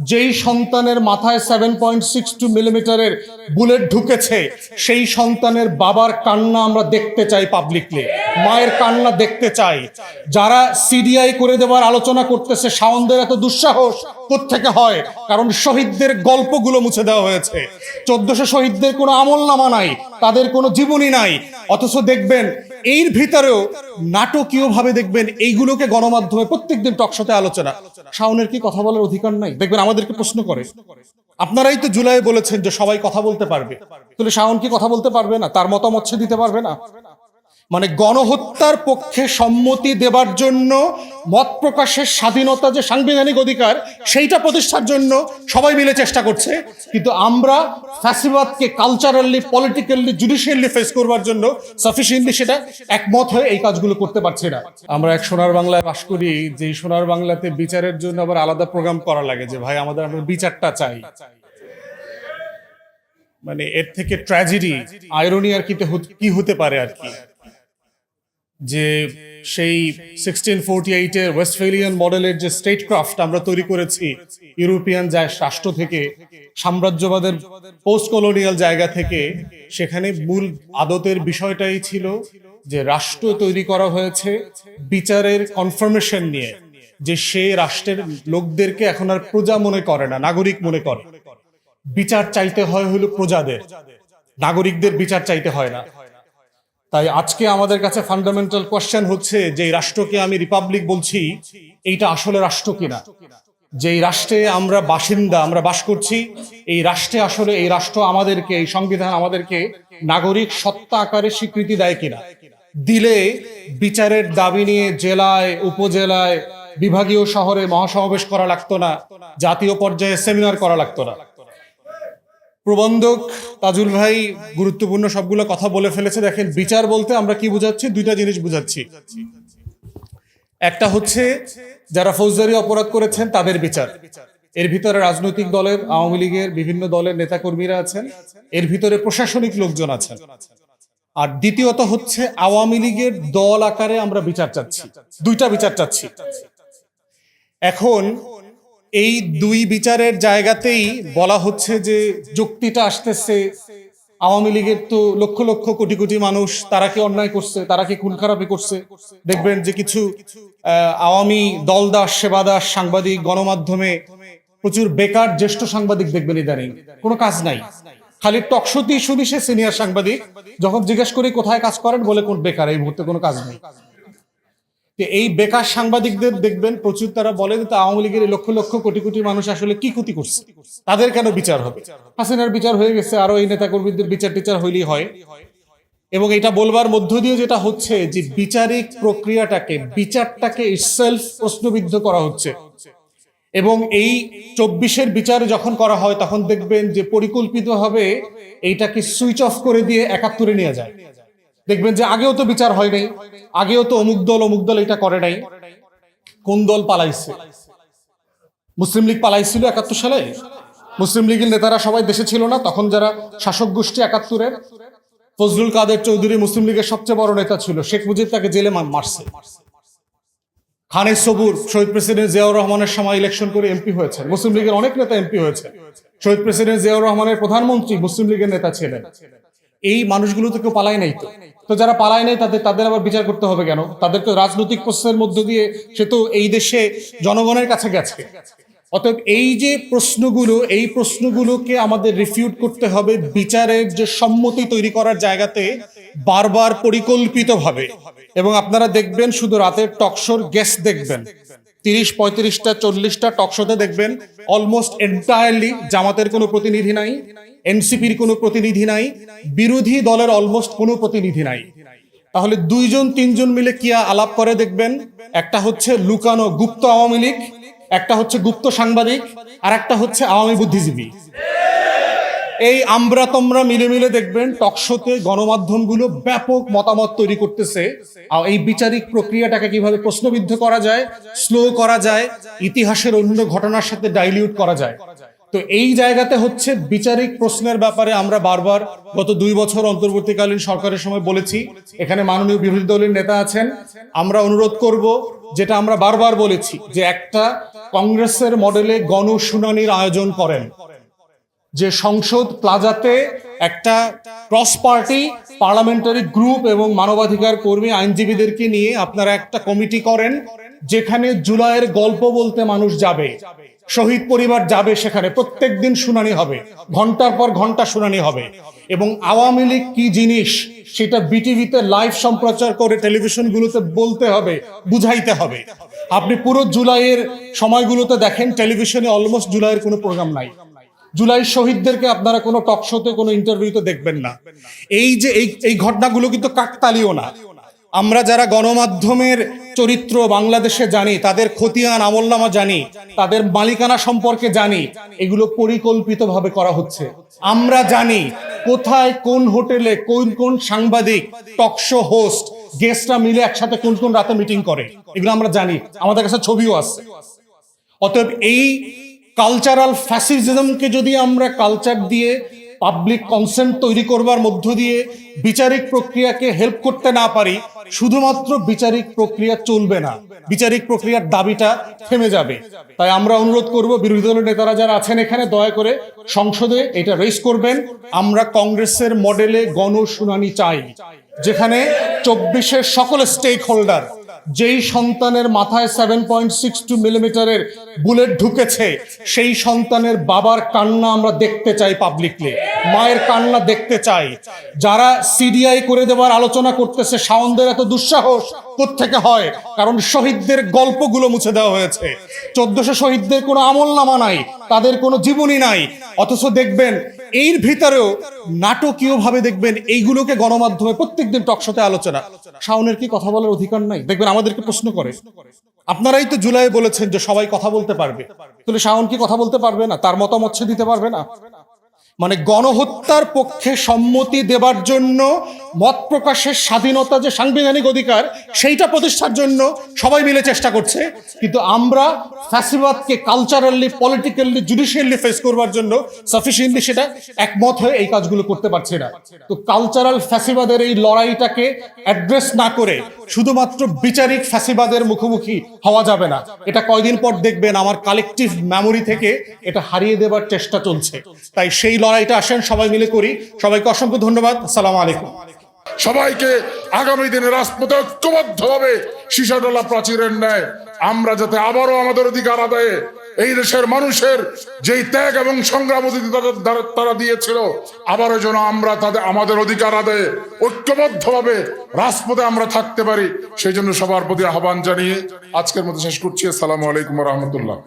যেই সন্তানের মাথায় 7.62 মিলিমিটারের বুলেট ঢুকেছে সেই সন্তানের বাবার কান্না আমরা দেখতে চাই পাবলিকলি, মায়ের কান্না দেখতে চাই। যারা সিডিআই করে দেওয়ার আলোচনা করতেছে, শাওনদের এত দুঃসাহস কোত্থেকে হয়? কারণ শহীদদের গল্পগুলো মুছে দেওয়া হয়েছে। 1400 শহীদদের কোনো আমলনামা নাই, তাদের কোনো জীবনী নাই। অথচ দেখবেন এর ভিতরেও নাটকীয়ভাবে দেখবেন এইগুলোকে গণমাধ্যমে প্রত্যেকদিন টকশোতে আলোচনা। শাওনের কি কথা বলার অধিকার নাই? দেখবেন আমাদেরকে প্রশ্ন করে, আপনারাই তো জুলাই বলেছেন যে সবাই কথা বলতে পারবে, তাহলে শাওন কি কথা বলতে পারবে না? তার মতামত সে দিতে পারবে না? মানে গণহত্যার পক্ষে সম্মতি দেবার জন্য মত প্রকাশের স্বাধীনতা যে সাংবিধানিক অধিকার, সেইটা প্রতিষ্ঠার জন্য সবাই মিলে চেষ্টা করছে। কিন্তু আমরা ফ্যাসিবাদকে কালচারালি, পলিটিক্যালি, জুডিশিয়ালি ফেস করবার জন্য সাফিসিয়েন্টলি সেটা একমত হয়ে এই কাজগুলো করতে পারছি না। আমরা এক সোনার বাংলায় বাস করি, যে সোনার বাংলাতে বিচারের জন্য আবার আলাদা প্রোগ্রাম করা লাগে যে ভাই আমরা বিচারটা চাই। মানে এর থেকে ট্র্যাজেডি, আইরনি আর কি হতে পারে আর কি, যে সেই 1648 এর ওয়েস্টফেলিয়ান মডেলের যে স্টেট ক্রাফট আমরা তৈরি করেছি ইউরোপিয়ান রাষ্ট্র থেকে, সাম্রাজ্যবাদের পোস্ট কলোনিয়াল জায়গা থেকে, সেখানে মূল আদতের বিষয়টাই ছিল যে রাষ্ট্র তৈরি করা হয়েছে বিচারের কনফার্মেশন নিয়ে, যে সে রাষ্ট্রের লোকদেরকে এখন আর প্রজা মনে করে না, নাগরিক মনে করে। বিচার চাইতে হয় হলো প্রজাদের, নাগরিকদের বিচার চাইতে হয় না। তাই আজকে আমাদের কাছে ফান্ডামেন্টাল কোয়েশ্চেন হচ্ছে যে রাষ্ট্রকে আমি রিপাবলিক বলছি, এইটা আসলে রাষ্ট্র কিনা? যেই রাষ্ট্রে আমরা বাসিন্দা, আমরা বাস করছি, এই রাষ্ট্রে আসলে এই রাষ্ট্র আমাদেরকে, এই সংবিধান আমাদেরকে নাগরিক সত্তা আকারে স্বীকৃতি দেয় কিনা? দিলে বিচারের দাবি নিয়ে জেলায়, উপজেলায়, বিভাগীয় শহরে মহাসমাবেশ করা লাগতো না, জাতীয় পর্যায়ে সেমিনার করা লাগতো না। প্রবন্ধক তাজুল ভাই গুরুত্বপূর্ণ সবগুলো কথা বলে ফেলেছে। দেখেন, বিচার বলতে আমরা কি বুঝাচ্ছি? দুইটা জিনিস বুঝাচ্ছি। একটা হচ্ছে যারা ফৌজদারি অপরাধ করেছেন তাদের বিচার, এর ভিতরে রাজনৈতিক দলের, আওয়ামী লীগের বিভিন্ন দলের নেতাকর্মীরা আছেন, এর ভিতরে প্রশাসনিক লোকজন আছেন। আর দ্বিতীয়ত হচ্ছে আওয়ামী লীগের দল আকারে আমরা বিচার চাচ্ছি, দুইটা বিচার চাচ্ছি। এখন এই দুই বিচারের জায়গাতেই বলা হচ্ছে যে যুক্তিটা আসতেছে আওয়ামী লীগের তো লক্ষ লক্ষ কোটি কোটি মানুষ, তারা কি অন্যায় করছে, তারা কি খুন খারাপি করছে? দেখবেন যে কিছু আওয়ামী দলদাস, সেবাদাস সাংবাদিক, গণমাধ্যমে প্রচুর বেকার জ্যেষ্ঠ সাংবাদিক দেখবেন ইদানিং, কোনো কাজ নাই, খালি টকশোতেই শুনি সে সিনিয়র সাংবাদিক, যখন জিজ্ঞেস করি কোথায় কাজ করেন, বলে কোন বেকার, এই মুহূর্তে কোনো কাজ নেই। এই বেকার সাংবাদিকদের দেখবেন প্রচুর, তারা বলে যে আওয়ামী লীগের লক্ষ লক্ষ কোটি কোটি মানুষ আসলে কি ক্ষতি করছে, তাদের কেন বিচার হবে? হাসিনার বিচার হয়ে গেছে, আরো এই নেতা কর্মীদের বিচার টিচার হইলেই হয়। এবং এটা বলবার মধ্য দিয়ে যেটা হচ্ছে যে বিচারিক প্রক্রিয়াটাকে, বিচারটাকে ইটসেলফ প্রশ্নবিদ্ধ করা হচ্ছে। এবং এই 24-এর বিচার যখন করা হয় তখন দেখবেন যে পরিকল্পিতভাবে এইটাকে সুইচ অফ করে দিয়ে 71-এ নিয়ে যায়। দেখবেন যে আগেও তো বিচার হয় নাই, আগেও তো অমুক দল এটা করে নাই। কোন দল পালাইছে? মুসলিম লীগ পালাইছিল 71 সালে। মুসলিম লীগের নেতারা সবাই দেশে ছিল না তখন, যারা শাসক গোষ্ঠী 71-এর। ফজলুল কাদের চৌধুরী মুসলিম লীগের সবচেয়ে বড় নেতা ছিল, শেখ মুজিব তাকে জেলে মারছে। খানের সবুর শহীদ প্রেসিডেন্ট জিয়াউর রহমানের সময় ইলেকশন করে এমপি হয়েছে, মুসলিম লীগের অনেক নেতা এমপি হয়েছে। শহীদ প্রেসিডেন্ট জিয়াউর রহমানের প্রধানমন্ত্রী মুসলিম লীগের নেতা ছিলেন। এই মানুষগুলো তো কেউ পালায় নাই। তো যারা পালায় নাই তাদের আবার বিচার করতে হবে কেন? তাদের তো রাজনৈতিক প্রসেসের মধ্য দিয়ে সে তো এই দেশে জনগণের কাছে গেছে। অতএব এই যে প্রশ্নগুলো, এই প্রশ্নগুলোকে আমাদের রিফিউট করতে হবে বিচারের যে সম্মতি তৈরি করার জায়গাতে, বারবার পরিকল্পিতভাবে। এবং আপনারা দেখবেন শুধু রাতের টকশোর গেস্ট দেখবেন 30, 35টা, 40টা টকশোতে দেখবেন অলমোস্ট এন্টায়ারলি জামাতের কোনো প্রতিনিধি নাই, এনসিপির কোনো প্রতিনিধি নাই, বিরোধী দলের অলমোস্ট কোনো প্রতিনিধি নাই। তাহলে 2-3 মিলে কি আলাপ করে দেখবেন? একটা হচ্ছে লুকানো গুপ্ত আওয়ামী লীগ, একটা হচ্ছে গুপ্ত সাংবাদিক, আর একটা হচ্ছে আওয়ামী বুদ্ধিজীবী। এই আমরা তোমরা মিলে মিলে দেখবেন টকশোতে গণমাধ্যমগুলো ব্যাপক মতামত তৈরি করতেছে এই বিচারিক প্রক্রিয়াটাকে কিভাবে প্রশ্নবিদ্ধ করা যায়, স্লো করা যায়, ইতিহাসের অন্য ঘটনার সাথে ডাইলিউট করা যায়। তো এই জায়গাতে হচ্ছে বিচারিক প্রশ্নের ব্যাপারে আমরা বারবার গত 2 বছর অন্তর্বর্তীকালীন সরকারের সময় বলেছি, এখানে মাননীয় বিরোধী দলের নেতা আছেন, আমরা অনুরোধ করব যেটা আমরা বারবার বলেছি যে একটা কংগ্রেসের মডেলে গণশুনানির আয়োজন করেন, যে সংসদ প্লাজাতে একটা ক্রস পার্টি পার্লামেন্টারি গ্রুপ এবং মানবাধিকার কর্মী আইনজীবীদেরকে নিয়ে আপনারা একটা কমিটি করেন, যেখানে জুলাইয়ের গল্প বলতে মানুষ যাবে, শহীদ পরিবার যাবে, সেখানে প্রত্যেক দিন শুনানি হবে, ঘন্টার পর ঘন্টা শুনানি হবে, এবং আওয়ামী লীগ কি জিনিস সেটা বিটিভিতে লাইভ সম্প্রচার করে টেলিভিশনগুলোতে বলতে হবে, বুঝাইতে হবে। আপনি পুরো জুলাইয়ের সময়গুলোতে দেখেন টেলিভিশনে অলমোস্ট জুলাইয়ের কোনো প্রোগ্রাম নাই। জুলাই শহীদদেরকে আপনারা কোনো টক শোতে, কোনো ইন্টারভিউতে দেখবেন না। এই যে এই ঘটনাগুলো কিন্তু কাকতালীয় না। আমরা যারা গণমাধ্যমের চরিত্র বাংলাদেশে জানি, তাদের খতিয়ান আমলনামা জানি, তাদের মালিকানা সম্পর্কে জানি, এগুলো পরিকল্পিতভাবে করা হচ্ছে। আমরা জানি কোথায়, কোন হোটেলে, কোন কোন সাংবাদিক, টক শো হোস্ট, গেস্টরা মিলে একসাথে কোন কোন রাতে মিটিং করে, এগুলো আমরা জানি, আমাদের কাছে ছবিও আছে। অতএব এই কালচারাল ফ্যাসিজমকে যদি আমরা কালচার দিয়ে, পাবলিক কনসেন্ট তৈরি করবার মধ্য দিয়ে বিচারিক প্রক্রিয়াকে হেল্প করতে না পারি, শুধুমাত্র বিচারিক প্রক্রিয়া চলবে না, বিচারিক প্রক্রিয়ার দাবিটা থেমে যাবে। তাই আমরা অনুরোধ করব বিরোধী দলের নেতারা যারা আছেন এখানে, দয়া করে সংসদে এটা রেজ করবেন। আমরা কংগ্রেসের মডেলে গণশুনানি চাই, যেখানে 24-এর সকল স্টেক হোল্ডার, যেই সন্তানের মাথায় 7.62 মিলিমিটারের বুলেট ঢুকেছে, সেই সন্তানের বাবার কান্না আমরা দেখতে চাই পাবলিকলি, মায়ের কান্না দেখতে চাই। যারা সিডিআই করে দেওয়ার আলোচনা করতেছে, শাওনদের এত দুঃসাহস কোত্থেকে হয়? কারণ শহীদদের গল্পগুলো মুছে দেওয়া হয়েছে। 1400 শহীদদের কোনো আমলনামা নাই, তাদের কোনো জীবনী নাই, অথচ দেখবেন এর ভিতরেও নাটকীয় ভাবে দেখবেন এইগুলোকে গণমাধ্যমে প্রত্যেকদিন টকশোতে আলোচনা। শাওনের কি কথা বলার অধিকার নাই? দেখবেন আমাদেরকে প্রশ্ন করে, আপনারাই তো জুলাই বলেছেন যে সবাই কথা বলতে পারবে, তাহলে শাওন কি কথা বলতে পারবে না? তার মতামত সে দিতে পারবে না? মানে গণহত্যার পক্ষে সম্মতি দেবার জন্য মত প্রকাশের স্বাধীনতা, যে সাংবিধানিক অধিকার, সেইটা প্রতিষ্ঠার জন্য সবাই মিলে চেষ্টা করছে, কিন্তু আমরা ফ্যাসিবাদকে কালচারালি, পলিটিক্যালি, জুডিশিয়ালি ফেস করবার জন্য সাফিসিয়েন্টলি সেটা একমত হয়ে এই কাজগুলো করতে পারছি না। তো কালচারাল ফ্যাসিবাদের এই লড়াইটাকে অ্যাড্রেস না করে শুধুমাত্র বিচারিক ফ্যাসিবাদের মুখোমুখি হওয়া যাবে না। এটা কয়দিন পর দেখবেন আমার কালেকটিভ মেমোরি থেকে এটা হারিয়ে দেবার চেষ্টা চলছে। তাই সেই লড়াইটা আসেন সবাই মিলে করি। সবাইকে অসংখ্য ধন্যবাদ। আসসালামু আলাইকুম। সবাইকে আগামী দিনে রাজপথে ঐক্যবদ্ধভাবে সীসাডলা প্রাচীরের ন্যায় আমরা যাতে আবারও আমাদের অধিকার আদায়ে, এই দেশের মানুষের যেই ত্যাগ এবং সংগ্রাম তারা দিয়েছিল, আবারও যেন আমরা আমাদের অধিকার আদায়ে ঐক্যবদ্ধভাবে রাজপথে আমরা থাকতে পারি, সেই জন্য সবার প্রতি আহ্বান জানিয়ে আজকের মতো শেষ করছি। আসসালামু আলাইকুম ওয়া রাহমাতুল্লাহ।